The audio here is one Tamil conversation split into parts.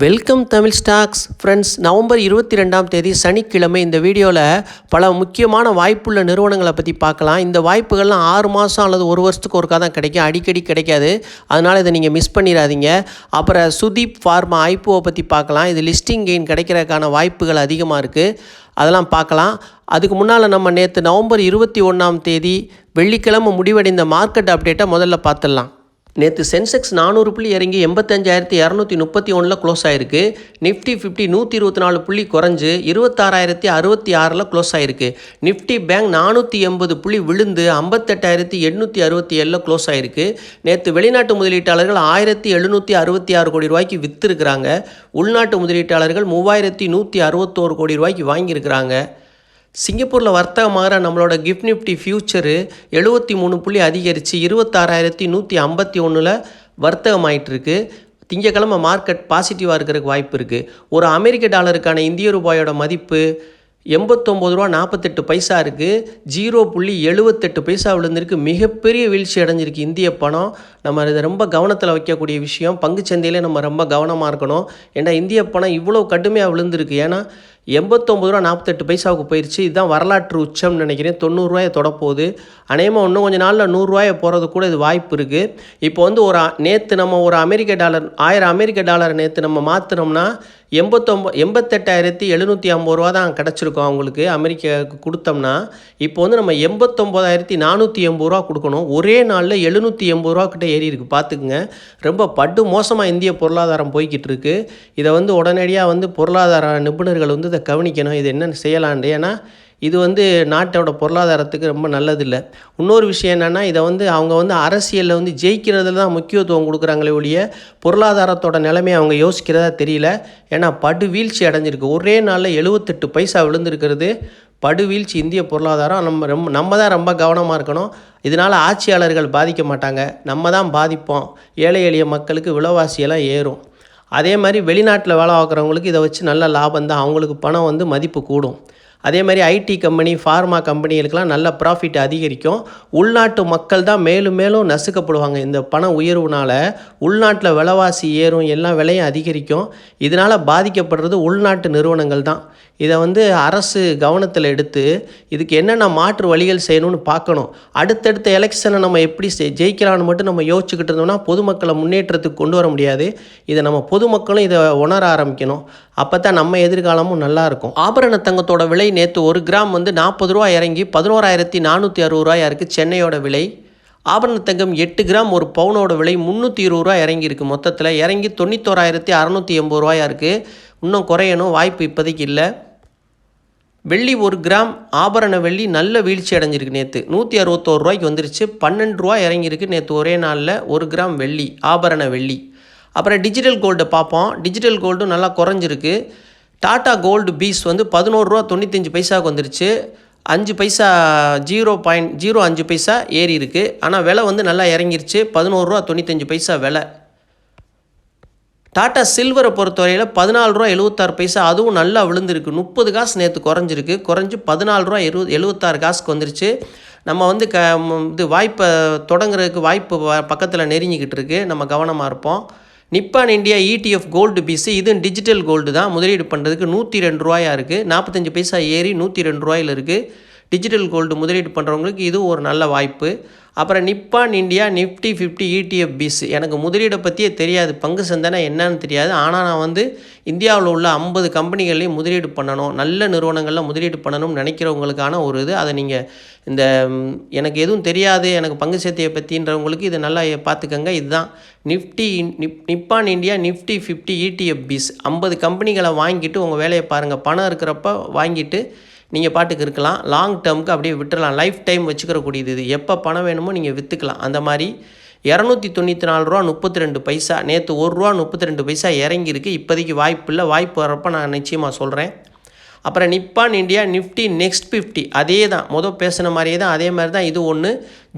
Welcome Tamil stocks friends. November 22ஆம் தேதி சனிக்கிழமை இந்த வீடியோவில் பல முக்கியமான வாய்ப்புள்ள நிறுவனங்களை பற்றி பார்க்கலாம். இந்த வாய்ப்புகள்லாம் 6 மாதம் அல்லது 1 வருஷத்துக்கு ஒருக்கா தான் கிடைக்கும், அடிக்கடி கிடைக்காது. அதனால் இதை நீங்கள் மிஸ் பண்ணிடாதீங்க. அப்புறம் சுதீப் ஃபார்மா ஐபிஓ பற்றி பார்க்கலாம். இது லிஸ்டிங் கெயின் கிடைக்கிறதுக்கான வாய்ப்புகள் அதிகமாக இருக்குது, அதெல்லாம் பார்க்கலாம். அதுக்கு முன்னால் நம்ம நேற்று நவம்பர் 21ஆம் தேதி வெள்ளிக்கிழமை முடிவடைந்த மார்க்கெட் அப்டேட்டை முதல்ல பார்த்துடலாம். நேற்று சென்செக்ஸ் 400 புள்ளி இறங்கி 85,231 க்ளோஸ் ஆகிருக்கு. நிஃப்டி 50 124 புள்ளி குறைஞ்சு 26,066 க்ளோஸ் ஆகிருக்கு. நிஃப்டி பேங்க் 480 புள்ளி விழுந்து 58,867 க்ளோஸ் ஆகிருக்கு. நேற்று வெளிநாட்டு முதலீட்டாளர்கள் 1,766 கோடி ரூபாய்க்கு விற்றுருக்கிறாங்க. உள்நாட்டு முதலீட்டாளர்கள் 3,161 கோடி ரூபாய்க்கு வாங்கியிருக்கிறாங்க. சிங்கப்பூரில் வர்த்தகமாகிற நம்மளோட கிஃப்ட் நிஃப்டி ஃபியூச்சரு 73 புள்ளி அதிகரித்து 26,151 வர்த்தகமாயிட்டிருக்கு. திங்கக்கிழமை மார்க்கெட் பாசிட்டிவாக இருக்கிறதுக்கு வாய்ப்பு இருக்குது. ஒரு அமெரிக்க டாலருக்கான இந்திய ரூபாயோட மதிப்பு 89.48 ரூபா இருக்குது. 0.78 விழுந்திருக்கு. மிகப்பெரிய வீழ்ச்சி அடைஞ்சிருக்கு இந்திய பணம். நம்ம இதை ரொம்ப கவனத்தில் வைக்கக்கூடிய விஷயம். பங்குச்சந்தையிலே நம்ம ரொம்ப கவனமாக இருக்கணும். ஏன்னா இந்திய பணம் இவ்வளோ கடுமையாக விழுந்திருக்கு. ஏன்னா 89.48 போயிடுச்சு. இதுதான் வரலாற்று உச்சம்னு நினைக்கிறேன். 90 ரூபாயை தொடப்போகுது. அநேகமாக இன்னும் கொஞ்சம் நாளில் 100 ரூபாயை போகிறது கூட இது வாய்ப்பு இருக்குது. இப்போ வந்து நேற்று நம்ம ஒரு அமெரிக்க டாலர் 1000 அமெரிக்க டாலர் நேற்று நம்ம மாற்றினோம்னா 88,750 ரூபா தான் கிடச்சிருக்கோம் அவங்களுக்கு. அமெரிக்காவுக்கு கொடுத்தோம்னா இப்போ வந்து நம்ம 89,480 ரூபா கொடுக்கணும். ஒரே நாளில் 780 ரூபா கிட்ட ஏறி இருக்குது. பார்த்துக்குங்க, ரொம்ப படு மோசமாக இந்திய பொருளாதாரம் போய்கிட்டு இருக்குது. இதை வந்து உடனடியாக வந்து பொருளாதார நிபுணர்கள் வந்து இதை கவனிக்கணும். இது என்னென்னு செய்யலான்ட்டு. ஏன்னா இது வந்து நாட்டோட பொருளாதாரத்துக்கு ரொம்ப நல்லதில்லை. இன்னொரு விஷயம் என்னென்னா, இதை வந்து அவங்க வந்து அரசியலில் வந்து ஜெயிக்கிறதுல தான் முக்கியத்துவம் கொடுக்குறாங்களே ஒழிய பொருளாதாரத்தோட நிலைமையை அவங்க யோசிக்கிறதா தெரியல. ஏன்னா படு வீழ்ச்சி அடைஞ்சிருக்கு. ஒரே நாளில் 78 விழுந்திருக்கிறது. படு வீழ்ச்சி இந்திய பொருளாதாரம். நம்ம தான் ரொம்ப கவனமாக இருக்கணும். இதனால் ஆட்சியாளர்கள் பாதிக்க மாட்டாங்க, நம்ம தான் பாதிப்போம். ஏழை எளிய மக்களுக்கு விலைவாசியெல்லாம் ஏறும். அதே மாதிரி வெளிநாட்டில் வேலை பார்க்குறவங்களுக்கு இதை வச்சு நல்ல லாபம் தான். அவங்களுக்கு பணம் வந்து மதிப்பு கூடும். அதே மாதிரி ஐடி கம்பெனி, ஃபார்மா கம்பெனிகளுக்கெல்லாம் நல்ல ப்ராஃபிட் அதிகரிக்கும். உள்நாட்டு மக்கள் தான் மேலும் மேலும் நசுக்கப்படுவாங்க. இந்த பண உயர்வுனால் உள்நாட்டில் விலைவாசி ஏறும், எல்லா விலையும் அதிகரிக்கும். இதனால் பாதிக்கப்படுறது உள்நாட்டு நிறுவனங்கள் தான். இதை வந்து அரசு கவனத்தில் எடுத்து இதுக்கு என்னென்ன மாற்று வழிகள் செய்யணும்னு பார்க்கணும். அடுத்தடுத்த எலெக்ஷனை நம்ம எப்படி ஜெயிக்கலான்னு மட்டும் நம்ம யோசிச்சுக்கிட்டு இருந்தோம்னா பொதுமக்களை முன்னேற்றத்துக்கு கொண்டு வர முடியாது. இதை நம்ம பொதுமக்களும் இதை உணர ஆரம்பிக்கணும். அப்போ தான் நம்ம எதிர்காலமும் நல்லாயிருக்கும். ஆபரண தங்கத்தோட விலை நேற்று 1 கிராம் வந்து 40 ரூபா இறங்கி 11,460 ரூபாயாக இருக்குது சென்னையோட விலை. ஆபரண தங்கம் 8 கிராம் ஒரு பவுனோட விலை 320 ரூபா இறங்கியிருக்கு. மொத்தத்தில் இறங்கி 91,680 ரூபாயாக இருக்குது. இன்னும் குறையணும், வாய்ப்பு இப்போதைக்கு இல்லை. வெள்ளி 1 கிராம் ஆபரண வெள்ளி நல்ல வீழ்ச்சி அடைஞ்சிருக்கு. நேற்று 161 ரூபாய்க்கு வந்துருச்சு. 12 ரூபா இறங்கியிருக்கு நேற்று ஒரே நாளில் 1 கிராம் வெள்ளி, ஆபரண வெள்ளி. அப்புறம் டிஜிட்டல் கோல்டை பார்ப்போம். டிஜிட்டல் கோல்டும் நல்லா குறைஞ்சிருக்கு. டாடா கோல்டு பீஸ் வந்து 11.95 ரூபா வந்துருச்சு. 5 பைசா 0.05 ஏறி இருக்குது. ஆனால் விலை வந்து நல்லா இறங்கிருச்சு. 11.95 விலை. டாட்டா சில்வரை பொறுத்தவரையில் 14.76 அதுவும் நல்லா விழுந்திருக்கு. 30 காசு நேற்று குறைஞ்சிருக்கு. குறைஞ்சி 14.76 வந்துருச்சு. நம்ம வந்து இது வாய்ப்பை தொடங்குறதுக்கு வாய்ப்பு பக்கத்தில் நெருங்கிக்கிட்டு இருக்குது. நம்ம கவனமாக இருப்போம். Nippon India ETF gold BeES, இதுவும் டிஜிட்டல் கோல்டு தான். முதலீடு பண்ணுறதுக்கு 102 ரூபாயா இருக்குது. 45 ஏறி 102 ரூபாயில் இருக்குது. டிஜிட்டல் கோல்டு முதலீடு பண்ணுறவங்களுக்கு இது ஒரு நல்ல வாய்ப்பு. அப்புறம் Nippon India Nifty 50 ETF BeES. எனக்கு முதலீடை பற்றியே தெரியாது, பங்கு சந்தைனா என்னன்னு தெரியாது. ஆனால் நான் வந்து இந்தியாவில் உள்ள 50 கம்பெனிகள்லையும் முதலீடு பண்ணணும், நல்ல நிறுவனங்களில் முதலீடு பண்ணணும்னு நினைக்கிறவங்களுக்கான ஒரு இது. அதை நீங்கள் இந்த எனக்கு எதுவும் தெரியாது, எனக்கு பங்கு சந்தையை பற்றின்றவங்களுக்கு இதை நல்லா பார்த்துக்கங்க. இதுதான் Nippon India Nifty 50 ETF BeES. 50 கம்பெனிகளை வாங்கிட்டு உங்கள் வேலையை பாருங்கள். பணம் இருக்கிறப்ப வாங்கிட்டு நீங்கள் பாட்டுக்கு இருக்கலாம். லாங் டேர்முக்கு அப்படியே விட்டுடலாம். லைஃப் டைம் வச்சுக்கிறக்கூடியது இது. எப்போ பணம் வேணுமோ நீங்கள் விற்றுக்கலாம். அந்த மாதிரி 294 ரூபா 32 நேற்று 1 ரூபா 32 இறங்கியிருக்கு. இப்போதைக்கு வாய்ப்பு இல்லை. வாய்ப்பு வரப்போ நான் நிச்சயமாக சொல்கிறேன். அப்புறம் நிப்பான் இந்தியா நிஃப்டி நெக்ஸ்ட் 50 அதே தான், பேசின மாதிரியே தான். அதே மாதிரி தான் இது ஒன்று.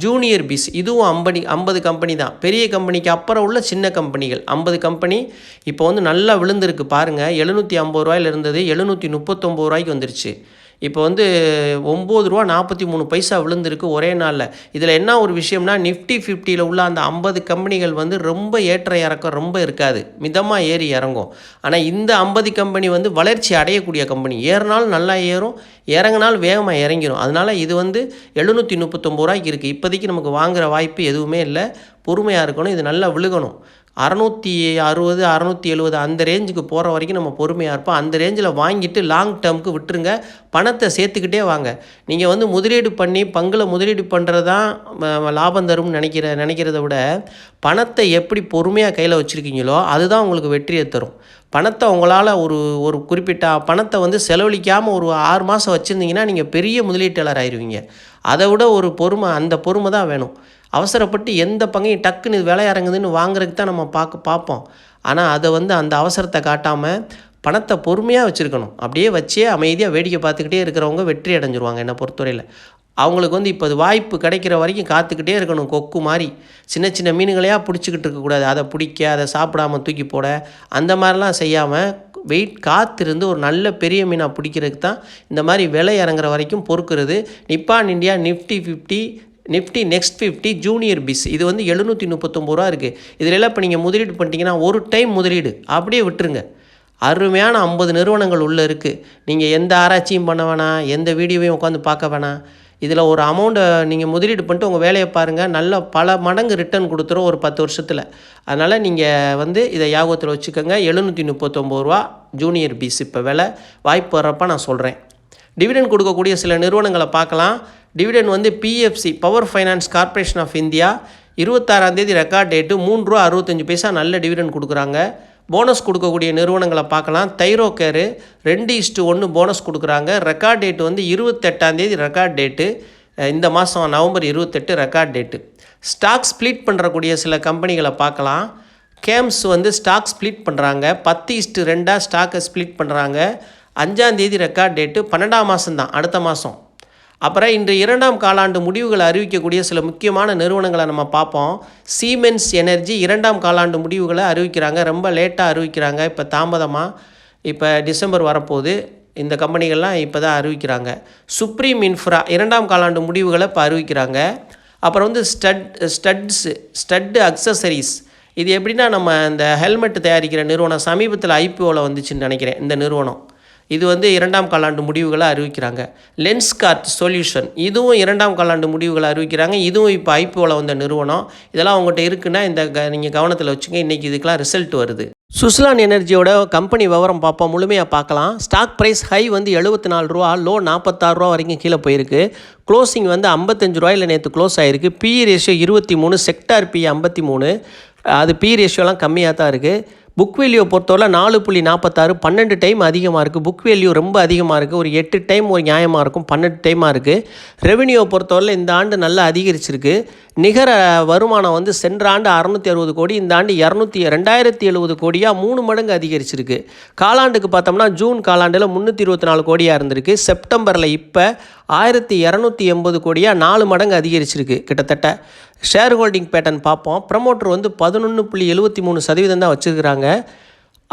ஜூனியர் பீஸ் இதுவும் 50 கம்பெனி தான். பெரிய கம்பெனிக்கு அப்புறம் உள்ள சின்ன கம்பெனிகள் 50 கம்பெனி இப்போ வந்து நல்லா விழுந்திருக்கு. பாருங்கள், 750 ரூபாயில் இருந்தது 739 ரூபாய்க்கு வந்துருச்சு. இப்போ வந்து ₹9.43 விழுந்திருக்கு ஒரே நாளில். இதில் என்ன ஒரு விஷயம்னா, நிஃப்டி 50யில் உள்ள அந்த 50 கம்பெனிகள் வந்து ரொம்ப ஏற்ற இறக்கம் ரொம்ப இருக்காது, மிதமாக ஏறி இறங்கும். ஆனால் இந்த 50 கம்பெனி வந்து வளர்ச்சி அடையக்கூடிய கம்பெனி, ஏறினாலும் நல்லா ஏறும், இறங்கினாலும் வேகமாக இறங்கிடும். அதனால் இது வந்து ₹739 இருக்குது. இப்போதைக்கு நமக்கு வாங்குகிற வாய்ப்பு எதுவுமே இல்லை, பொறுமையாக இருக்கணும், இது நல்லா விழுகணும். 660 670 அந்த ரேஞ்சுக்கு போகிற வரைக்கும் நம்ம பொறுமையாக இருப்போம். அந்த ரேஞ்சில் வாங்கிட்டு லாங் டேர்முக்கு விட்டுருங்க, பணத்தை சேர்த்துக்கிட்டே வாங்க. நீங்கள் வந்து முதலீடு பண்ணி பங்கில் முதலீடு பண்ணுறது தான் லாபம் தரும்னு நினைக்கிறத விட, பணத்தை எப்படி பொறுமையாக கையில் வச்சுருக்கீங்களோ அதுதான் உங்களுக்கு வெற்றியை தரும். பணத்தை உங்களால் ஒரு குறிப்பிட்ட பணத்தை வந்து செலவழிக்காமல் ஒரு 6 மாதம் வச்சுருந்தீங்கன்னா நீங்கள் பெரிய முதலீட்டாளர் ஆயிடுவீங்க. அதை விட ஒரு பொறுமை, அந்த பொறுமை தான் வேணும். அவசரப்பட்டு எந்த பங்கையும் டக்குன்னு விலை இறங்குதுன்னு வாங்குறதுக்கு தான் நம்ம பார்ப்போம். ஆனால் அதை வந்து அந்த அவசரத்தை காட்டாமல் பணத்தை பொறுமையாக வச்சுருக்கணும். அப்படியே வச்சே அமைதியாக வேடிக்கை பார்த்துக்கிட்டே இருக்கிறவங்க வெற்றி அடைஞ்சிருவாங்க என்னை பொறுத்தவரையில். அவங்களுக்கு வந்து இப்போ வாய்ப்பு கிடைக்கிற வரைக்கும் காத்துக்கிட்டே இருக்கணும். கொக்கு மாதிரி சின்ன சின்ன மீன்களையாக பிடிச்சிக்கிட்டு இருக்கக்கூடாது. அதை பிடிக்க, அதை சாப்பிடாமல் தூக்கி போட, அந்த மாதிரிலாம் செய்யாமல் காத்திருந்து ஒரு நல்ல பெரிய மீனாக பிடிக்கிறதுக்கு தான் இந்த மாதிரி விலை இறங்குற வரைக்கும் பொறுக்கிறது. Nippon India Nifty 50, Nifty next 50 junior BeES இது வந்து ₹739 இருக்குது. இதிலெல்லாம் இப்போ நீங்கள் முதலீடு பண்ணிட்டீங்கன்னா ஒரு டைம் முதலீடு அப்படியே விட்டுருங்க. அருமையான 50 நிறுவனங்கள் உள்ளே இருக்குது. நீங்கள் எந்த ஆராய்ச்சியும் பண்ண வேணாம், எந்த வீடியோவையும் உட்காந்து பார்க்க வேணாம். இதில் ஒரு அமௌண்ட்டை நீங்கள் முதலீடு பண்ணிட்டு உங்கள் வேலையை பாருங்கள், நல்ல பல மடங்கு ரிட்டர்ன் கொடுத்துரும் ஒரு 10 வருஷத்தில். அதனால் நீங்கள் வந்து இதை ஞாபகத்தில் வச்சுக்கோங்க. ₹739 ஜூனியர் பிஸ் இப்போ விலை. வாய்ப்பு வர்றப்ப நான் சொல்கிறேன். டிவிடெண்ட் கொடுக்கக்கூடிய சில நிறுவனங்களை பார்க்கலாம். டிவிடெண்ட் வந்து PFC, power finance corporation of India, 26 record date, ₹3.65 நல்ல டிவிடெண்ட் கொடுக்குறாங்க. போனஸ் கொடுக்கக்கூடிய நிறுவனங்களை பார்க்கலாம். தைரோகேரு 2:1 போனஸ் கொடுக்குறாங்க. ரெக்கார்ட் டேட்டு வந்து 28 ரெக்கார்ட் டேட்டு, இந்த மாதம் November 28 record date. Stock split பண்ணுறக்கூடிய சில கம்பெனிகளை பார்க்கலாம். கேம்ஸ் வந்து ஸ்டாக் ஸ்ப்ளிட் பண்ணுறாங்க, 10:2 ஸ்டாக்கை ஸ்ப்ளிட் பண்ணுறாங்க. 5 ரெக்கார்ட் டேட்டு, 12 மாதம் தான், அடுத்த மாதம். அப்புறம் இன்று 2ஆம் காலாண்டு முடிவுகளை அறிவிக்கக்கூடிய சில முக்கியமான நிறுவனங்களை நம்ம பார்ப்போம். சீமென்ஸ் எனர்ஜி 2ஆம் காலாண்டு முடிவுகளை அறிவிக்கிறாங்க. ரொம்ப லேட்டாக அறிவிக்கிறாங்க, இப்போ தாமதமாக. இப்போ டிசம்பர் வரப்போகுது, இந்த கம்பெனிகள்லாம் இப்போ தான் அறிவிக்கிறாங்க. சுப்ரீம் இன்ஃப்ரா 2ஆம் காலாண்டு முடிவுகளை இப்போ அறிவிக்கிறாங்க. அப்புறம் வந்து ஸ்டட் அக்சசரிஸ், இது எப்படின்னா நம்ம இந்த ஹெல்மெட் தயாரிக்கிற நிறுவனம், சமீபத்தில் ஐபிஓவில் வந்துச்சுன்னு நினைக்கிறேன் இந்த நிறுவனம். இது வந்து 2ஆம் காலாண்டு முடிவுகளை அறிவிக்கிறாங்க. லென்ஸ்கார்ட் சொல்யூஷன், இதுவும் 2ஆம் காலாண்டு முடிவுகளை அறிவிக்கிறாங்க. இதுவும் இப்போ ஐபிஓவில் வந்த நிறுவனம். இதெல்லாம் உங்கள்கிட்ட இருக்குன்னா நீங்கள் கவனத்தில் வச்சுங்க. இன்றைக்கி இதுக்கெலாம் ரிசல்ட் வருது. சுஸ்லான் எனர்ஜியோட கம்பெனி விவரம் பார்ப்போம், முழுமையாக பார்க்கலாம். ஸ்டாக் ப்ரைஸ் ஹை வந்து ₹74, லோ ₹46 வரைக்கும் கீழே போயிருக்கு. க்ளோசிங் வந்து ₹55 நேற்று க்ளோஸ் ஆகிருக்கு. BE ratio 23, sector BE 53. அது பிஇ ரேஷியோலாம் கம்மியாக தான் இருக்குது. புக் வேல்யூ பொறுத்தவரை 4.46, 12 டைம் அதிகமாக இருக்குது. புக் வேல்யூ ரொம்ப அதிகமாக இருக்குது. ஒரு 8 டைம் ஒரு நியாயமாக இருக்கும், 12 டைமாக இருக்குது. ரெவென்யூ பொறுத்தவரை இந்த ஆண்டு நல்லா அதிகரிச்சிருக்கு. நிகர வருமானம் வந்து சென்ற ஆண்டு 660 கோடி, இந்த ஆண்டு 2070 கோடியாக 3 மடங்கு அதிகரிச்சிருக்கு. காலாண்டுக்கு பார்த்தோம்னா ஜூன் காலாண்டில் 324 கோடியாக இருந்திருக்கு. செப்டம்பரில் இப்போ 1280 கோடியாக 4 மடங்கு அதிகரிச்சிருக்கு கிட்டத்தட்ட. ஷேர் ஹோல்டிங் பேட்டர்ன் பார்ப்போம். ப்ரமோட்டர் வந்து 11.73% தான் வச்சுருக்கிறாங்க.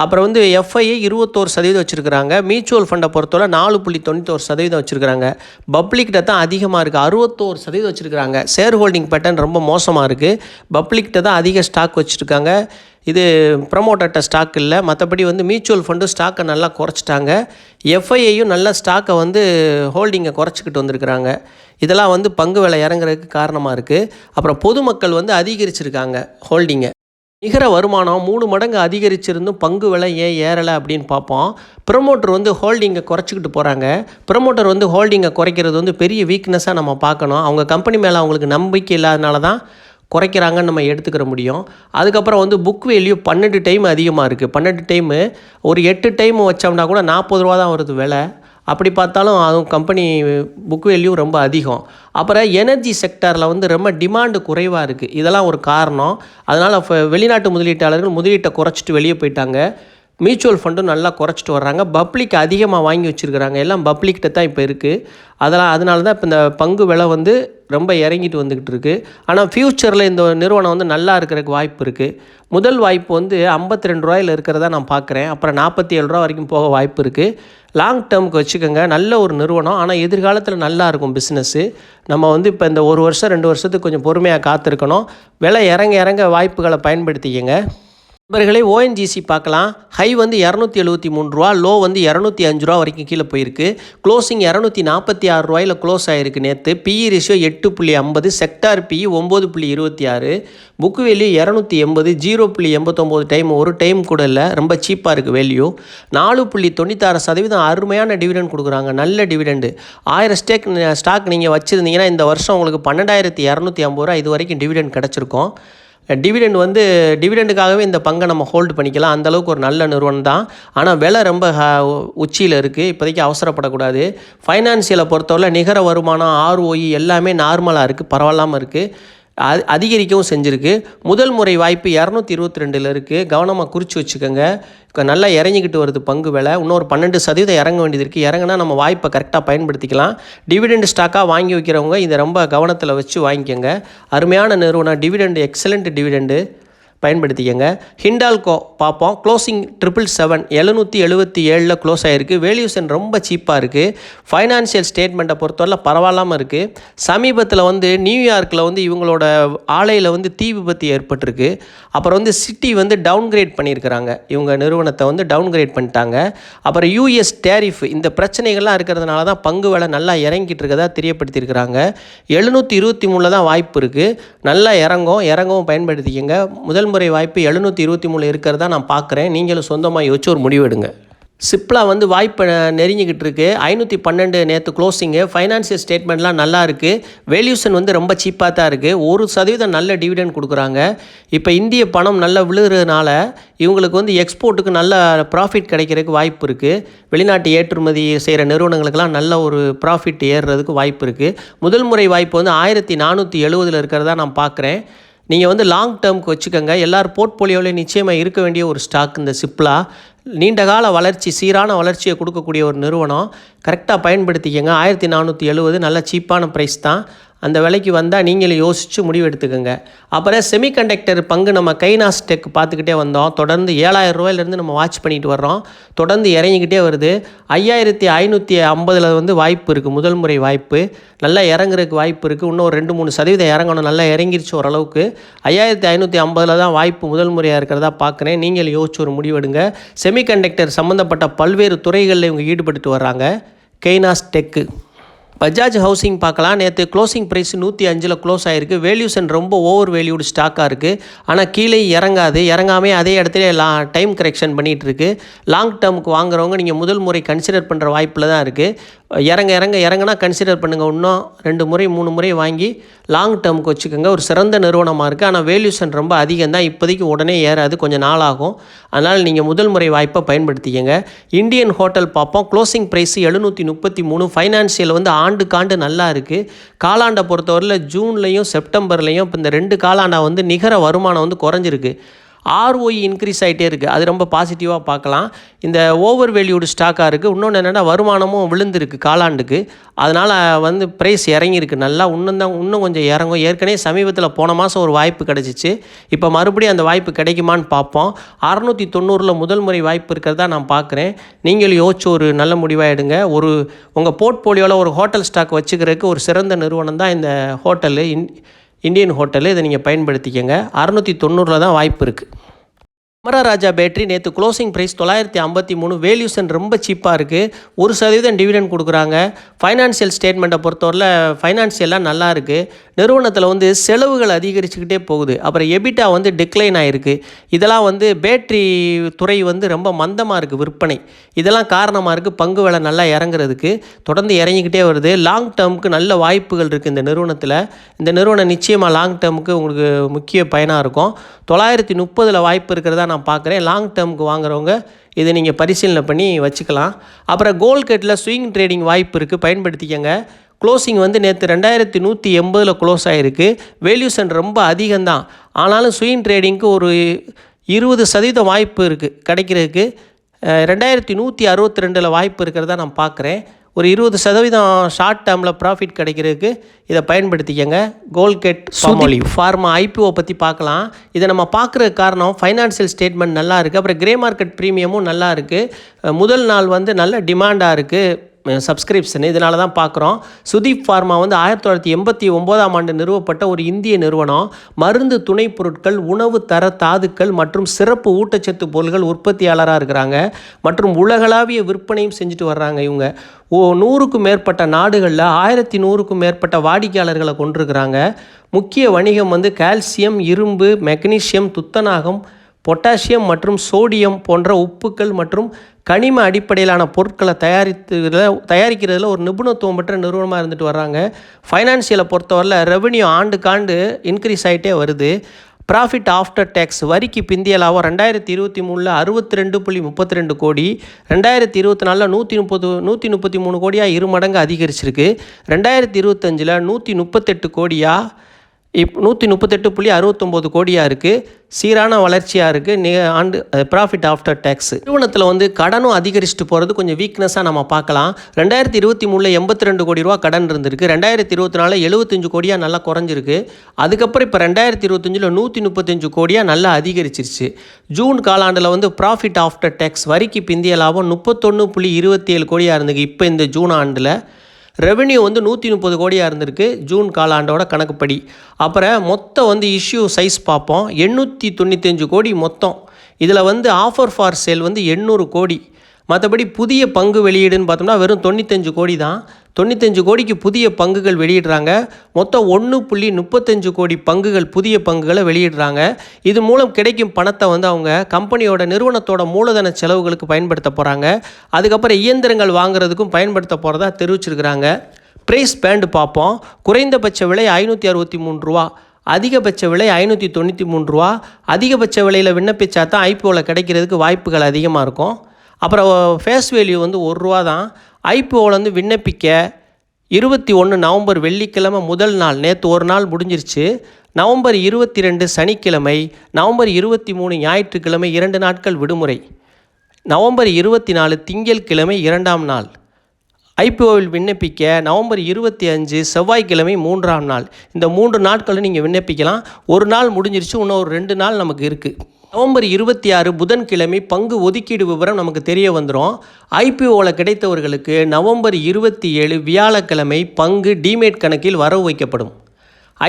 அப்புறம் வந்து எஃப்ஐஐ 21% வச்சுருக்கிறாங்க. மியூச்சுவல் ஃபண்டை பொறுத்தவரை 4.91% வச்சுருக்கிறாங்க. பப்ளிக்கிட்ட தான் அதிகமாக இருக்குது, 61% வச்சுருக்கிறாங்க. ஷேர் ஹோல்டிங் பேட்டர்ன் ரொம்ப மோசமாக இருக்குது. பப்ளிக்கிட்ட தான் அதிக ஸ்டாக் வச்சுருக்காங்க. இது ப்ரமோட்டர்கிட்ட ஸ்டாக் இல்லை. மற்றபடி வந்து மியூச்சுவல் ஃபண்டு ஸ்டாக்கை நல்லா குறைச்சிட்டாங்க. எஃப்ஐஐயும் நல்ல ஸ்டாக்கை வந்து ஹோல்டிங்கை குறைச்சிக்கிட்டு வந்திருக்கிறாங்க. இதெல்லாம் வந்து பங்கு விலை இறங்குறதுக்கு காரணமாக இருக்குது. அப்புறம் பொதுமக்கள் வந்து அதிகரிச்சிருக்காங்க ஹோல்டிங்கை. நிகர வருமானம் 3 மடங்கு அதிகரிச்சிருந்தும் பங்கு விலை ஏன் ஏறலை அப்படின்னு பார்ப்போம். ப்ரமோட்டர் வந்து ஹோல்டிங்கை குறைச்சிக்கிட்டு போகிறாங்க. ப்ரமோட்டர் வந்து ஹோல்டிங்கை குறைக்கிறது வந்து பெரிய வீக்னஸாக நம்ம பார்க்கணும். அவங்க கம்பெனி மேலே அவங்களுக்கு நம்பிக்கை இல்லாதனால தான் குறைக்கிறாங்கன்னு நம்ம எடுத்துக்கிற முடியும். அதுக்கப்புறம் வந்து புக் வேல்யூ 12 டைம் அதிகமாக இருக்குது. 12 டைமு, ஒரு 8 டைம் வச்சோம்னா கூட ₹40 தான் வருது விலை. அப்படி பார்த்தாலும் அதுவும் கம்பெனி புக் வேல்யூ ரொம்ப அதிகம். அப்புறம் எனர்ஜி செக்டாரில் வந்து ரொம்ப டிமாண்டு குறைவாக இருக்குது. இதெல்லாம் ஒரு காரணம். அதனால் வெளிநாட்டு முதலீட்டாளர்கள் முதலீட்டை குறைச்சிட்டு வெளியே போயிட்டாங்க. மியூச்சுவல் ஃபண்டும் நல்லா குறைச்சிட்டு வர்றாங்க. பப்ளிக் அதிகமாக வாங்கி வச்சுருக்கிறாங்க. எல்லாம் பப்ளிக்கிட்ட தான் இப்போ இருக்குது. அதனால தான் இப்போ இந்த பங்கு விலை வந்து ரொம்ப இறங்கிட்டு வந்துக்கிட்டு இருக்குது. ஆனால் ஃப்யூச்சரில் இந்த நிறுவனம் வந்து நல்லா இருக்கிறதுக்கு வாய்ப்பு இருக்குது. முதல் வாய்ப்பு வந்து ₹52 இருக்கிறதா நான் பார்க்குறேன். அப்புறம் ₹47 வரைக்கும் போக வாய்ப்பு இருக்குது. லாங் டேர்முக்கு வச்சுக்கோங்க. நல்ல ஒரு நிறுவனம். ஆனால் எதிர்காலத்தில் நல்லா இருக்கும் பிஸ்னஸ்ஸு. நம்ம வந்து இப்போ இந்த 1 வருஷம் 2 வருஷத்துக்கு கொஞ்சம் பொறுமையாக காத்திருக்கணும். விலை இறங்க வாய்ப்புகளை பயன்படுத்திக்கங்க. நண்பர்களே, ஓஎன்ஜிசி பார்க்கலாம். ஹை வந்து ₹273, லோ வந்து ₹205 வரைக்கும் கீழே போயிருக்கு. க்ளோசிங் ₹246 க்ளோஸ் ஆகிருக்கு நேற்று. BE ratio 8.50, sector BE 9.26, book value 280, 0.89 time, ஒரு டைம் கூட இல்லை. ரொம்ப சீப்பாக இருக்குது வேல்யூ. 4.96% அருமையான டிவிடெண்ட் கொடுக்குறாங்க. நல்ல டிவிடெண்டு. 1000 ஸ்டாக் நீங்கள் வச்சுருந்தீங்கன்னா இந்த வருஷம் உங்களுக்கு ₹12,250 இது வரைக்கும் டிவிடெண்ட் கிடச்சிருக்கும். டிவிடெண்ட் வந்து டிவிடெண்டுக்காகவே இந்த பங்கை நம்ம ஹோல்டு பண்ணிக்கலாம். அந்தளவுக்கு ஒரு நல்ல நிறுவனம் தான். ஆனால் விலை ரொம்ப உச்சியில் இருக்குது. இப்போதைக்கு அவசரப்படக்கூடாது. ஃபைனான்சியலை பொறுத்தவரை நிகர வருமானம், ஆர்ஓஇ எல்லாமே நார்மலாக இருக்குது, பரவாயில்லாமல் இருக்குது. அதிகரிக்கவும் செஞ்சுருக்கு. முதல் முறை வாய்ப்பு 222 இருக்குது. கவனமாக குறித்து வச்சுக்கோங்க. நல்லா இறங்கிக்கிட்டு வருது பங்கு விலை. இன்னொரு 12% இறங்க வேண்டியது இருக்குது. இறங்கினா நம்ம வாய்ப்பை கரெக்டாக பயன்படுத்திக்கலாம். டிவிடெண்ட் ஸ்டாக்காக வாங்கி வைக்கிறவங்க இதை ரொம்ப கவனத்தில் வச்சு வாங்கிக்கோங்க. அருமையான நிறுவனம். டிவிடெண்டு எக்ஸலண்ட் டிவிடெண்டு, பயன்படுத்திக்கங்க. ஹிண்டால்கோ பார்ப்போம். க்ளோசிங் 777 க்ளோஸ் ஆகிருக்கு. வேல்யூஷன் ரொம்ப சீப்பாக இருக்குது. ஃபைனான்சியல் ஸ்டேட்மெண்ட்டை பொறுத்தவரை பரவாயில்லாமல் இருக்குது. சமீபத்தில் வந்து நியூயார்க்கில் வந்து இவங்களோட ஆலையில் வந்து தீ விபத்து ஏற்பட்டிருக்கு. அப்புறம் வந்து சிட்டி வந்து டவுன்கிரேட் பண்ணியிருக்கிறாங்க. இவங்க நிறுவனத்தை வந்து டவுன்கிரேட் பண்ணிட்டாங்க. அப்புறம் யூஎஸ் டேரிஃப், இந்த பிரச்சனைகள்லாம் இருக்கிறதுனால தான் பங்கு விலை நல்லா இறங்கிட்டு இருக்கதா தெரியப்படுத்தியிருக்கிறாங்க. 723 தான் வாய்ப்பு இருக்குது. நல்லா இறங்கவும் பயன்படுத்திக்கங்க. முதல் முறை வாய்ப்பு 723 இருக்கிறதா நான் பார்க்குறேன். நீங்களும் சொந்தமாக யோசிச்சு ஒரு முடிவெடுங்க. சிப்லா வந்து வாய்ப்பு நெருங்கிக்கிட்டு இருக்குது. 512 நேற்று க்ளோசிங்கு. ஃபைனான்சியல் ஸ்டேட்மெண்ட்லாம் நல்லா இருக்குது. வேல்யூஷன் வந்து ரொம்ப சீப்பாக தான் இருக்குது. 1% நல்ல டிவிடெண்ட் கொடுக்குறாங்க. இப்போ இந்திய பணம் நல்லா விழுகிறதுனால இவங்களுக்கு வந்து எக்ஸ்போர்ட்டுக்கு நல்ல ப்ராஃபிட் கிடைக்கிறதுக்கு வாய்ப்பு இருக்குது. வெளிநாட்டு ஏற்றுமதி செய்கிற நிறுவனங்களுக்கெல்லாம் நல்ல ஒரு ப்ராஃபிட் ஏறுறதுக்கு வாய்ப்பு இருக்குது. முதல் முறை வாய்ப்பு வந்து 1470 இருக்கிறதா நான் பார்க்குறேன். நீங்கள் வந்து லாங் டேர்முக்கு வச்சுக்கோங்க. எல்லார் போர்ட்ஃபோலியோவிலையும் நிச்சயமாக இருக்க வேண்டிய ஒரு ஸ்டாக் இந்த சிப்லா. நீண்டகால வளர்ச்சி, சீரான வளர்ச்சியை கொடுக்கக்கூடிய ஒரு நிறுவனம். கரெக்டாக பயன்படுத்திக்கங்க. 1470 நல்ல சீப்பான ப்ரைஸ் தான். அந்த விலைக்கு வந்தால் நீங்களும் யோசித்து முடிவு எடுத்துக்கோங்க. அப்புறம் செமிகண்டக்டர் பங்கு நம்ம கைனாஸ் டெக் பார்த்துக்கிட்டே வந்தோம். தொடர்ந்து ₹7,000 நம்ம வாட்ச் பண்ணிட்டு வர்றோம். தொடர்ந்து இறங்கிக்கிட்டே வருது. 5550 வந்து வாய்ப்பு இருக்குது. முதல் முறை வாய்ப்பு நல்லா இறங்குறதுக்கு வாய்ப்பு இருக்குது. இன்னும் ஒரு 2-3% இறங்கணும். நல்லா இறங்கிருச்சு ஓரளவுக்கு. 5550 தான் வாய்ப்பு முதல் முறையாக இருக்கிறதா பார்க்குறேன். நீங்கள் யோசிச்சு ஒரு முடிவெடுங்க. செமிகண்டக்டர் சம்மந்தப்பட்ட பல்வேறு துறைகளில் இவங்க ஈடுபட்டு வர்றாங்க. கைனாஸ் டெக்கு. பஜாஜ் ஹவுசிங் பார்க்கலாம். நேற்று க்ளோசிங் ப்ரைஸ் 105 க்ளோஸ் ஆகிருக்கு. வேல்யூஷன் ரொம்ப ஓவர் வேல்யூடு ஸ்டாக்காக இருக்குது. ஆனால் கீழே இறங்காமே அதே இடத்துல டைம் கரெக்ஷன் பண்ணிகிட்டு இருக்குது. லாங் டேர்முக்கு வாங்குறவங்க நீங்கள் முதல் முறை கன்சிடர் பண்ணுற வாய்ப்பில் தான் இருக்குது. இறங்கினா கன்சிடர் பண்ணுங்கள். இன்னும் 2 முறை 3 முறை வாங்கி லாங் டேர்முக்கு வச்சுக்கோங்க. ஒரு சிறந்த நிறுவனமாக இருக்குது. ஆனால் வேல்யூஷன் ரொம்ப அதிகம் தான். இப்போதைக்கு உடனே ஏறாது, கொஞ்சம் நாள் ஆகும். அதனால் நீங்கள் முதல் முறை வாய்ப்பை பயன்படுத்திக்கங்க. இந்தியன் ஹோட்டல் பார்ப்போம். Closing price 733. ஃபைனான்சியல் வந்து ஆண்டுக்காண்டு நல்லா இருக்குது. காலாண்டை பொறுத்தவரையில் ஜூன்லேயும் செப்டம்பர்லேயும் இப்போ இந்த 2 காலாண்டா வந்து நிகர வருமானம் வந்து குறைஞ்சிருக்கு. ஆர்ஓஇ இன்க்ரீஸ் ஆகிட்டே இருக்குது. அது ரொம்ப பாசிட்டிவாக பார்க்கலாம். இந்த ஓவர் வேல்யூடு ஸ்டாக்காக இருக்குது. இன்னொன்று என்னென்னா வருமானமும் விழுந்திருக்கு காலாண்டுக்கு. அதனால் வந்து ப்ரைஸ் இறங்கியிருக்கு நல்லா. இன்னும் கொஞ்சம் இறங்கும். ஏற்கனவே சமீபத்தில் போன மாதம் ஒரு வாய்ப்பு கிடச்சிச்சு. இப்போ மறுபடியும் அந்த வாய்ப்பு கிடைக்குமான்னு பார்ப்போம். 690 முதல் முறை வாய்ப்பு இருக்கிறதா நான் பார்க்குறேன். நீங்கள் யோசிச்சு ஒரு நல்ல முடிவாக எடுங்க. உங்கள் போர்ட்ஃபோலியோவில் ஒரு ஹோட்டல் ஸ்டாக் வச்சுக்கிறதுக்கு ஒரு சிறந்த நிறுவனம் தான் இந்த ஹோட்டலு, இந்தியன் ஹோட்டலு. இதை நீங்கள் பயன்படுத்திக்கங்க. 690 தான் வாய்ப்பு இருக்குது. அமரராஜா பேட்டரி நேற்று க்ளோசிங் ப்ரைஸ் 953. வேல்யூஷன் ரொம்ப சீப்பாக இருக்குது. 1% டிவிடெண்ட் கொடுக்குறாங்க. ஃபைனான்சியல் ஸ்டேட்மெண்ட்டை பொறுத்தவரையில் ஃபைனான்சியலாக நல்லா இருக்குது. நிறுவனத்தில் வந்து செலவுகள் அதிகரிச்சுக்கிட்டே போகுது. அப்புறம் எபிட்டா வந்து டிக்ளைன் ஆகிருக்கு. இதெல்லாம் வந்து பேட்டரி துறை வந்து ரொம்ப மந்தமாக இருக்குது விற்பனை. இதெல்லாம் காரணமாக இருக்குது பங்கு விலை நல்லா இறங்குறதுக்கு. தொடர்ந்து இறங்கிக்கிட்டே வருது. லாங் டேர்முக்கு நல்ல வாய்ப்புகள் இருக்குது இந்த நிறுவனத்தில். இந்த நிறுவனம் நிச்சயமாக லாங் டேர்முக்கு உங்களுக்கு முக்கிய பயனாக இருக்கும். 930 வாய்ப்பு இருக்கிறதா நான் பார்க்குறேன். லாங் டேர்முக்கு வாங்குறவங்க இதை நீங்கள் பரிசீலனை பண்ணி வச்சுக்கலாம். அப்புறம் கோல்கேட்டில் ஸ்விங் ட்ரேடிங் வாய்ப்பு இருக்குது, பயன்படுத்திக்கங்க. க்ளோசிங் வந்து நேற்று 2180 க்ளோஸ் ஆகிருக்கு. வேல்யூஷன் ரொம்ப அதிகம்தான். ஆனாலும் ஸ்விங் ட்ரேடிங்க்கு ஒரு 20% வாய்ப்பு இருக்குது கிடைக்கிறதுக்கு. 2162 வாய்ப்பு இருக்கிறதா நான் பார்க்குறேன். ஒரு 20% ஷார்ட் டேர்மில் ப்ராஃபிட் கிடைக்கிறதுக்கு இதை பயன்படுத்திக்கங்க. கோல்கெட் பால்மோலிவ் ஃபார்மா ஐபிஓ பற்றி பார்க்கலாம். இதை நம்ம பார்க்குறதுக்கு காரணம் ஃபைனான்சியல் ஸ்டேட்மெண்ட் நல்லா இருக்குது, அப்புறம் கிரே மார்க்கெட் ப்ரீமியமும் நல்லா இருக்குது. முதல் நாள் வந்து நல்ல டிமாண்டாக இருக்குது சப்ஸ்கிரிப்ஷன், இதனால தான் பார்க்குறோம். சுதீப் ஃபார்மா வந்து 1989 நிறுவப்பட்ட ஒரு இந்திய நிறுவனம். மருந்து துணைப் பொருட்கள், உணவு தர தாதுக்கள் மற்றும் சிறப்பு ஊட்டச்சத்து பொருட்கள் உற்பத்தியாளராக இருக்கிறாங்க மற்றும் உலகளாவிய விற்பனையும் செஞ்சுட்டு வர்றாங்க. இவங்க 100க்கும் மேற்பட்ட நாடுகளில் 1100க்கும் மேற்பட்ட வாடிக்கையாளர்களை கொண்டிருக்கிறாங்க. முக்கிய வணிகம் வந்து கால்சியம், இரும்பு, மெக்னீசியம், துத்தநாகம், பொட்டாசியம் மற்றும் சோடியம் போன்ற உப்புக்கள் மற்றும் கனிம அடிப்படையிலான பொருட்களை தயாரிக்கிறதுல ஒரு நிபுணத்துவம் பெற்ற நிறுவனமாக இருந்துட்டு வர்றாங்க. ஃபைனான்சியலை பொறுத்தவரையில் ரெவென்யூ ஆண்டுக்காண்டு இன்க்ரீஸ் ஆகிட்டே வருது. ப்ராஃபிட் ஆஃப்டர் டேக்ஸ் வரிக்கு பிந்திய லாபம் 2023 62.32 கோடி, 2024 133 கோடியாக 2 மடங்கு அதிகரிச்சிருக்கு. 2025 138 கோடியாக 138.69 கோடியாக இருக்குது. சீரான வளர்ச்சியாக இருக்குது ஆண்டு ப்ராஃபிட் ஆஃப்டர் டேக்ஸ். நிறுவனத்தில் வந்து கடனும் அதிகரிச்சுட்டு போகிறது கொஞ்சம் வீக்னஸாக நம்ம பார்க்கலாம். 2023 82 கோடி ரூபா கடன் இருந்திருக்கு. 2024 75 கோடியாக நல்லா குறைஞ்சிருக்கு. அதுக்கப்புறம் இப்போ 2025 135 கோடியாக நல்லா அதிகரிச்சிருச்சு. ஜூன் காலாண்டில் வந்து ப்ராஃபிட் ஆஃப்டர் டேக்ஸ் வரிக்கு பிந்திய லாபம் 31.27 கோடியாக இருந்துக்கு. இப்போ இந்த ஜூன் ஆண்டில் ரெவென்யூ வந்து 130 கோடியாக இருந்திருக்கு ஜூன் காலாண்டோட கணக்குப்படி. அப்புறம் மொத்தம் வந்து இஷ்யூ சைஸ் பார்ப்போம். 895 கோடி மொத்தம். இதில் வந்து ஆஃபர் ஃபார் சேல் வந்து 800 கோடி. மற்றபடி புதிய பங்கு வெளியீடுன்னு பார்த்தோம்னா வெறும் 95 கோடி தான். 95 கோடிக்கு புதிய பங்குகள் வெளியிடுறாங்க. மொத்தம் 1.35 கோடி பங்குகள், புதிய பங்குகளை வெளியிடுறாங்க. இது மூலம் கிடைக்கும் பணத்தை வந்து அவங்க கம்பெனியோட நிறுவனத்தோட மூலதன செலவுகளுக்கு பயன்படுத்த போகிறாங்க. அதுக்கப்புறம் இயந்திரங்கள் வாங்குறதுக்கும் பயன்படுத்த போகிறதா தெரிவிச்சிருக்கிறாங்க. ப்ரைஸ் பேண்டு பார்ப்போம். குறைந்தபட்ச விலை 563 ரூபா, அதிகபட்ச விலை 593 ரூபா. அதிகபட்ச விலையில் விண்ணப்பிச்சா தான் ஐபிஓவில் கிடைக்கிறதுக்கு வாய்ப்புகள் அதிகமாக இருக்கும். அப்புறம் ஃபேஸ் வேல்யூ வந்து 1 ரூபா தான். ஐபிஓவில் வந்து விண்ணப்பிக்க 21 நவம்பர் வெள்ளிக்கிழமை முதல் நாள், நேற்று ஒரு நாள் முடிஞ்சிருச்சு. நவம்பர் 22 சனிக்கிழமை, நவம்பர் 23 ஞாயிற்றுக்கிழமை 2 நாட்கள் விடுமுறை, நவம்பர் 24 திங்கட்கிழமை 2ஆம் நாள். ஐபிஓவில் விண்ணப்பிக்க நவம்பர் 25 செவ்வாய்க்கிழமை 3ஆம் நாள். இந்த 3 நாட்களும் நீங்கள் விண்ணப்பிக்கலாம். ஒரு நாள் முடிஞ்சிருச்சு, இன்னும் ஒரு 2 நாள் நமக்கு இருக்குது. நவம்பர் 26 புதன்கிழமை பங்கு ஒதுக்கீடு விவரம் நமக்கு தெரிய வந்துடும். ஐபிஓவில் கிடைத்தவர்களுக்கு நவம்பர் 27 வியாழக்கிழமை பங்கு டிமேட் கணக்கில் வரவு வைக்கப்படும்.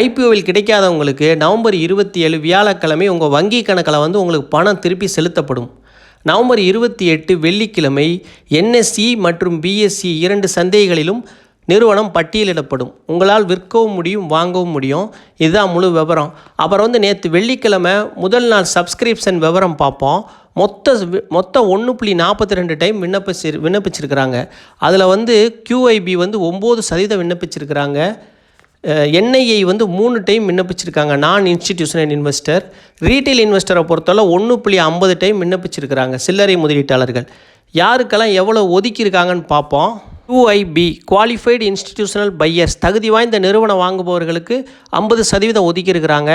ஐபிஓவில் கிடைக்காதவங்களுக்கு நவம்பர் 27 வியாழக்கிழமை உங்கள் வங்கி கணக்கில் வந்து உங்களுக்கு பணம் திருப்பி செலுத்தப்படும். நவம்பர் 28 வெள்ளிக்கிழமை என்எஸ்இ மற்றும் பிஎஸ்சி 2 சந்தைகளிலும் நிறுவனம் பட்டியலிடப்படும். உங்களால் விற்கவும் முடியும், வாங்கவும் முடியும். இதுதான் முழு விவரம். அப்புறம் வந்து நேற்று வெள்ளிக்கிழமை முதல் நாள் சப்ஸ்கிரிப்ஷன் விவரம் பார்ப்போம். மொத்தம் 1.42 டைம் விண்ணப்பிச்சிருக்கிறாங்க. அதில் வந்து QIB வந்து 9% விண்ணப்பிச்சிருக்கிறாங்க. என்ஐஐ வந்து 3 டைம் விண்ணப்பிச்சிருக்காங்க, நான் இன்ஸ்டிடியூஷனல் இன்வெஸ்டர். ரீட்டைல் இன்வெஸ்டரை பொறுத்தவரை 1.50 டைம் விண்ணப்பிச்சிருக்கிறாங்க சில்லறை முதலீட்டாளர்கள். யாருக்கெல்லாம் எவ்வளோ ஒதுக்கியிருக்காங்கன்னு பார்ப்போம். QIB குவாலிஃபைடு இன்ஸ்டிடியூஷனல் பையர்ஸ், தகுதி வாய்ந்த நிறுவனம் வாங்குபவர்களுக்கு 50% ஒதுக்கியிருக்கிறாங்க.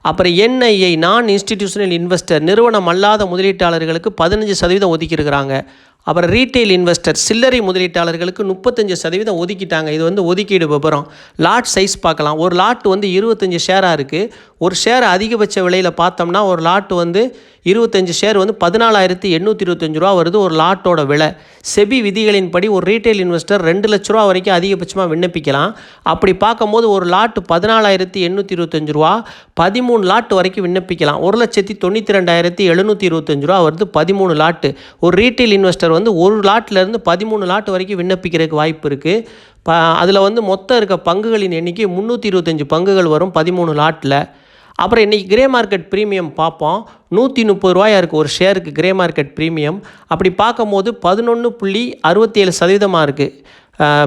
அப்புறம் NII நான் இன்ஸ்டிடியூஷனல் இன்வெஸ்டர், நிறுவனம் அல்லாத முதலீட்டாளர்களுக்கு 15% ஒதுக்கியிருக்கிறாங்க. அப்புறம் ரீட்டைல் இன்வெஸ்டர் சில்லறை முதலீட்டாளர்களுக்கு 35% ஒதுக்கிட்டாங்க. இது வந்து ஒதுக்கீடு விபரம். லாட் சைஸ் பார்க்கலாம். ஒரு லாட் வந்து 25 ஷேராக இருக்குது. ஒரு ஷேர் அதிகபட்ச விலையில் பார்த்தோம்னா ஒரு லாட் வந்து 25 ஷேர் வந்து 14,825 ரூபா வருது ஒரு லாட்டோட விலை. செபி விதிகளின்படி ஒரு ரீட்டைல் இன்வெஸ்டர் 2 லட்ச ரூபா வரைக்கும் அதிகபட்சமாக விண்ணப்பிக்கலாம். அப்படி பார்க்கும்போது ஒரு லாட்டு 14,825 ரூபா, 13 லாட் வரைக்கும் விண்ணப்பிக்கலாம். 1,92,725 ரூபா வருது 13 லாட்டு. ஒரு ரீட்டைல் இன்வெஸ்டர் வந்து ஒரு லாட்டிலேருந்து 13 லாட் வரைக்கும் விண்ணப்பிக்கிறதுக்கு வாய்ப்பு இருக்குது. அதில் வந்து மொத்தம் இருக்க பங்குகளின் எண்ணிக்கை 325 பங்குகள் வரும் 13 லாட்டில். அப்புறம் இன்றைக்கி கிரே மார்க்கெட் ப்ரீமியம் பார்ப்போம். 130 ரூபாயா இருக்குது ஒரு ஷேருக்கு கிரே மார்க்கெட் ப்ரீமியம். அப்படி பார்க்கும்போது 11.67% இருக்குது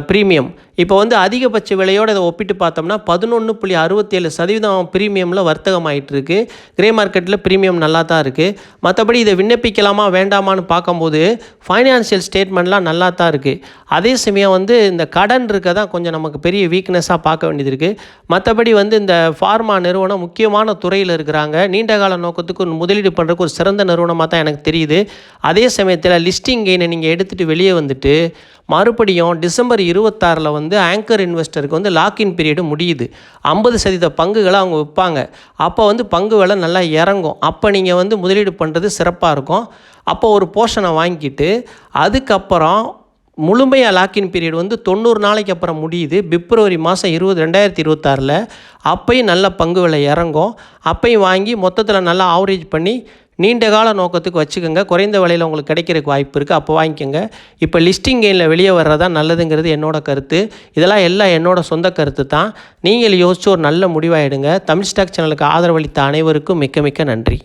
ப்ரீமியம். இப்போ வந்து அதிகபட்ச விலையோடு இதை ஒப்பிட்டு பார்த்தோம்னா 11.67% ப்ரீமியமில் வர்த்தகம் ஆகிட்டு இருக்கு. கிரே மார்க்கெட்டில் ப்ரீமியம் நல்லா தான் இருக்குது. மற்றபடி இதை விண்ணப்பிக்கலாமா வேண்டாமான்னு பார்க்கும்போது ஃபைனான்சியல் ஸ்டேட்மெண்ட்லாம் நல்லா தான் இருக்குது. அதே சமயம் வந்து இந்த கடன் இருக்க தான் கொஞ்சம் நமக்கு பெரிய வீக்னஸாக பார்க்க வேண்டியது இருக்குது. மற்றபடி வந்து இந்த ஃபார்மா நிறுவனம் முக்கியமான துறையில் இருக்கிறாங்க. நீண்ட கால நோக்கத்துக்கு முதலீடு பண்ணுறதுக்கு ஒரு சிறந்த நிறுவனமாக தான் எனக்கு தெரியுது. அதே சமயத்தில் லிஸ்டிங் கெயினை நீங்கள் எடுத்துகிட்டு வெளியே வந்துட்டு மறுபடியும் டிசம்பர் 26 வந்து ஆங்கர் இன்வெஸ்டருக்கு வந்து லாக்இன் பீரியடு முடியுது. 50% பங்குகளை அவங்க விற்பாங்க. அப்போ வந்து பங்கு விலை நல்லா இறங்கும். அப்போ நீங்கள் வந்து முதலீடு பண்ணுறது சிறப்பாக இருக்கும். அப்போ ஒரு போர்ஷனை வாங்கிட்டு அதுக்கப்புறம் முழுமையாக லாக்இன் பீரியட் வந்து 90 நாளைக்கு அப்புறம் முடியுது. பிப்ரவரி மாதம் 2026 அப்பையும் நல்ல பங்கு விலை இறங்கும். அப்பையும் வாங்கி மொத்தத்தில் நல்லா ஆவரேஜ் பண்ணி நீண்ட கால நோக்கத்துக்கு வச்சுக்கோங்க. குறைந்த விலையில் உங்களுக்கு கிடைக்கிறதுக்கு வாய்ப்பு இருக்குது. அப்போ வாங்கிக்கோங்க. இப்போ லிஸ்டிங் கெயினில் வெளியே வர்றதா நல்லதுங்கிறது என்னோட கருத்து. இதெல்லாம் எல்லாம் என்னோட சொந்த கருத்து தான். நீங்கள் யோசிச்சு ஒரு நல்ல முடிவாக எடுங்க. தமிழ் ஸ்டாக் சேனலுக்கு ஆதரவளித்த அனைவருக்கும் மிக்க மிக்க நன்றி.